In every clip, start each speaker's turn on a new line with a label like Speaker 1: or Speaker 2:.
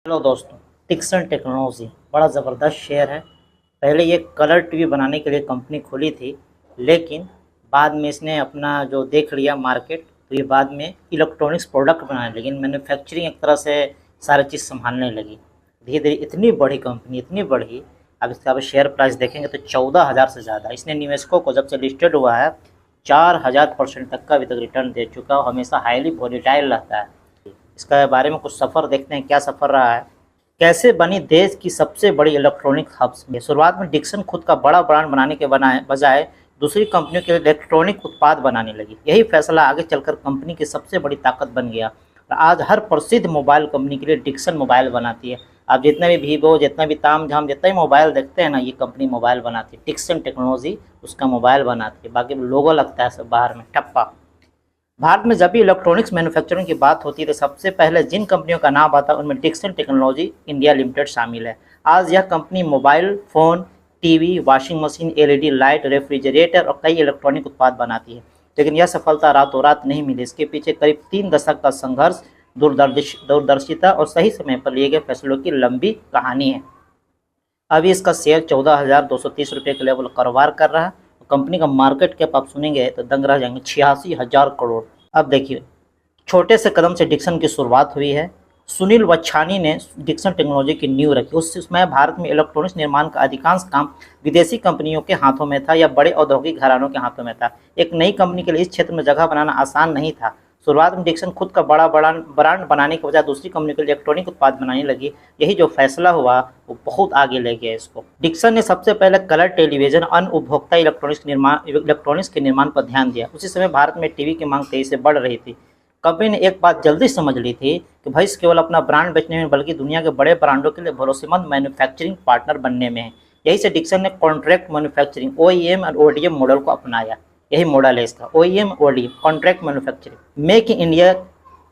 Speaker 1: Hello दोस्तों, Dixon technology बड़ा ज़बरदस्त शेयर है। पहले ये कलर टीवी बनाने के लिए कंपनी खोली थी, लेकिन बाद में इसने अपना जो देख लिया मार्केट, तो ये बाद में इलेक्ट्रॉनिक्स प्रोडक्ट बनाने लगी, मैन्युफैक्चरिंग एक तरह से सारी चीज़ संभालने लगी। धीरे धीरे इतनी बड़ी कंपनी, इतनी बड़ी, अब इसका अब शेयर प्राइस देखेंगे तो 14,000 से ज़्यादा। इसने निवेशकों को जब से लिस्टेड हुआ है 4,000% तक का अभी तक रिटर्न दे चुका है और हमेशा हाईली वोलेटाइल रहता है। इसका बारे में कुछ सफ़र देखते हैं, क्या सफ़र रहा है। कैसे बनी देश की सबसे बड़ी इलेक्ट्रॉनिक हब्स। शुरुआत में डिक्सन खुद का बड़ा ब्रांड बनाने के बजाय दूसरी कंपनियों के लिए इलेक्ट्रॉनिक उत्पाद बनाने लगी। यही फैसला आगे चलकर कंपनी की सबसे बड़ी ताकत बन गया और आज हर प्रसिद्ध मोबाइल कंपनी के लिए डिक्सन मोबाइल बनाती है। आप जितने भी वीवो, जितना भी ताम झाम, जितना भी मोबाइल देखते हैं ना, ये कंपनी मोबाइल बनाती है। डिक्सन टेक्नोलॉजी उसका मोबाइल बनाती है, बाकी लोगो लगता है सब बाहर में ठप्पा। भारत में जब भी इलेक्ट्रॉनिक्स मैन्युफैक्चरिंग की बात होती है तो सबसे पहले जिन कंपनियों का नाम आता है उनमें डिक्सन टेक्नोलॉजी इंडिया लिमिटेड शामिल है। आज यह company mobile phone, TV, washing machine, LED light, refrigerator और कई इलेक्ट्रॉनिक उत्पाद बनाती है। लेकिन यह सफलता रातों रात नहीं मिली। इसके पीछे करीब 3 दशक का संघर्ष, दूरदर्शिता और सही समय पर लिए गए फैसलों की लंबी कहानी है। अभी इसका शेयर 14,230 रुपये के लेवल कारोबार कर रहा है। कंपनी का मार्केट कैप आप सुनेंगे तो दंग रह जाएंगे, 86,000 करोड़। अब देखिए, छोटे से कदम से डिक्सन की शुरुआत हुई है। सुनील वच्छानी ने डिक्सन टेक्नोलॉजी की नींव रखी। उस समय भारत में इलेक्ट्रॉनिक्स निर्माण का अधिकांश काम विदेशी कंपनियों के हाथों में था या बड़े औद्योगिक घरानों के हाथों में था। एक नई कंपनी के लिए इस क्षेत्र में जगह बनाना आसान नहीं था। शुरुआत में डिक्सन खुद का बड़ा ब्रांड बनाने के बजाय दूसरी कंपनी के लिए इलेक्ट्रॉनिक उत्पाद बनाने लगी। यही जो फैसला हुआ वो बहुत आगे ले गया इसको। डिक्सन ने सबसे पहले कलर टेलीविजन, अन्य उपभोक्ता इलेक्ट्रॉनिक्स के निर्माण पर ध्यान दिया। उसी समय भारत में टीवी की मांग तेजी से बढ़ रही थी। कंपनी ने एक बात जल्दी समझ ली थी कि भविष्य केवल अपना ब्रांड बेचने में बल्कि दुनिया के बड़े ब्रांडों के लिए भरोसेमंद मैन्युफैक्चरिंग पार्टनर बनने में है। यही से डिक्सन ने कॉन्ट्रैक्ट मैन्युफैक्चरिंग OEM और ODM मॉडल को अपनाया। यही मॉडल है इसका, OEM ODM, contract manufacturing. Make in India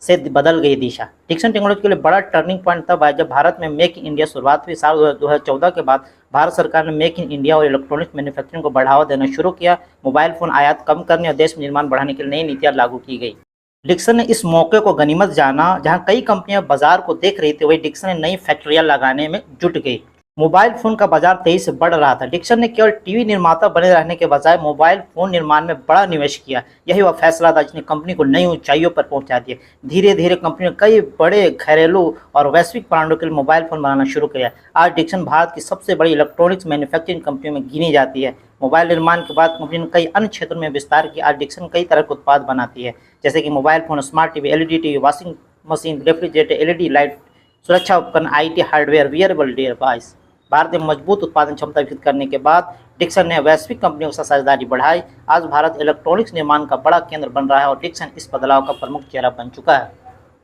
Speaker 1: से बदल गई दिशा। डिक्सन टेक्नोलॉजी के लिए बड़ा टर्निंग पॉइंट तब आया जब भारत में मेक इन इंडिया शुरुआत हुई। साल 2014 के बाद भारत सरकार ने मेक इन इंडिया और इलेक्ट्रॉनिक्स मैन्युफैक्चरिंग को बढ़ावा देना शुरू किया। मोबाइल फोन आयात कम करने और देश में निर्माण बढ़ाने के लिए नई नीतियां लागू की गई। डिक्सन ने इस मौके को गनीमत जाना। जहां कई कंपनियां बाजार को देख रही थी, वही डिक्सन ने नई फैक्ट्रियां लगाने में जुट गई। मोबाइल फ़ोन का बाजार तेजी से बढ़ रहा था। डिक्सन ने केवल टीवी निर्माता बने रहने के बजाय मोबाइल फ़ोन निर्माण में बड़ा निवेश किया। यही वह फैसला था जिसने कंपनी को नई ऊंचाइयों पर पहुंचा दिया। धीरे धीरे कंपनी ने कई बड़े घरेलू और वैश्विक ब्रांडों के लिए मोबाइल फ़ोन बनाना शुरू किया। आज डिक्सन भारत की सबसे बड़ी इलेक्ट्रॉनिक्स मैन्युफैक्चरिंग कंपनियों में गिनी जाती है। मोबाइल निर्माण के बाद कंपनी ने कई अन्य क्षेत्रों में विस्तार किया। आज डिक्सन कई तरह के उत्पाद बनाती है, जैसे कि mobile phone, smart TV, LED TV, washing machine, refrigerator, LED light, सुरक्षा उपकरण, IT hardware, wearable device. Bharat में मजबूत उत्पादन क्षमता विकसित करने के बाद डिक्सन ने वैश्विक कंपनियों के साथ साझेदारी बढ़ाई। आज भारत इलेक्ट्रॉनिक्स निर्माण का बड़ा केंद्र बन रहा है और डिक्सन इस बदलाव का प्रमुख चेहरा बन चुका है।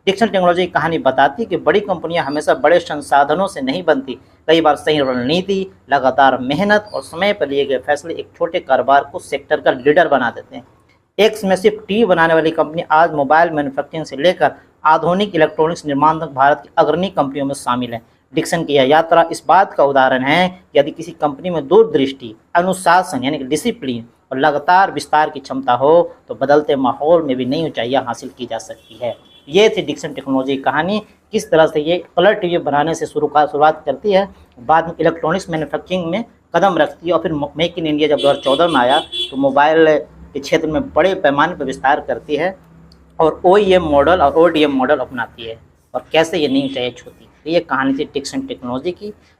Speaker 1: डिक्सन टेक्नोलॉजी की कहानी बताती है कि बड़ी कंपनियां हमेशा बड़े संसाधनों से नहीं बनती। कई बार सही रणनीति, लगातार मेहनत और समय पर लिए गए फैसले एक छोटे कारोबार को सेक्टर का लीडर बना देते हैं। एक समय सिर्फ टीवी बनाने वाली कंपनी आज मोबाइल मैन्युफैक्चरिंग से लेकर आधुनिक इलेक्ट्रॉनिक्स निर्माण तक भारत की अग्रणी कंपनियों में शामिल है। डिक्सन की यह यात्रा इस बात का उदाहरण है कि यदि किसी कंपनी में दूरदृष्टि, अनुशासन यानी कि डिसिप्लिन और लगातार विस्तार की क्षमता हो तो बदलते माहौल में भी नई ऊंचाइयां हासिल की जा सकती है। ये थी डिक्सन टेक्नोलॉजी की कहानी। किस तरह से ये कलर टीवी बनाने से शुरुआत करती है, बाद में इलेक्ट्रॉनिक्स मैन्युफैक्चरिंग में कदम रखती है और फिर मेक इन इंडिया जब 2014 में आया तो मोबाइल के क्षेत्र में बड़े पैमाने पर विस्तार करती है और OEM मॉडल और ODM मॉडल अपनाती है और कैसे ये नई ऊंचाई छूती है। ये कहानी थी डिक्सन टेक्नोलॉजी की।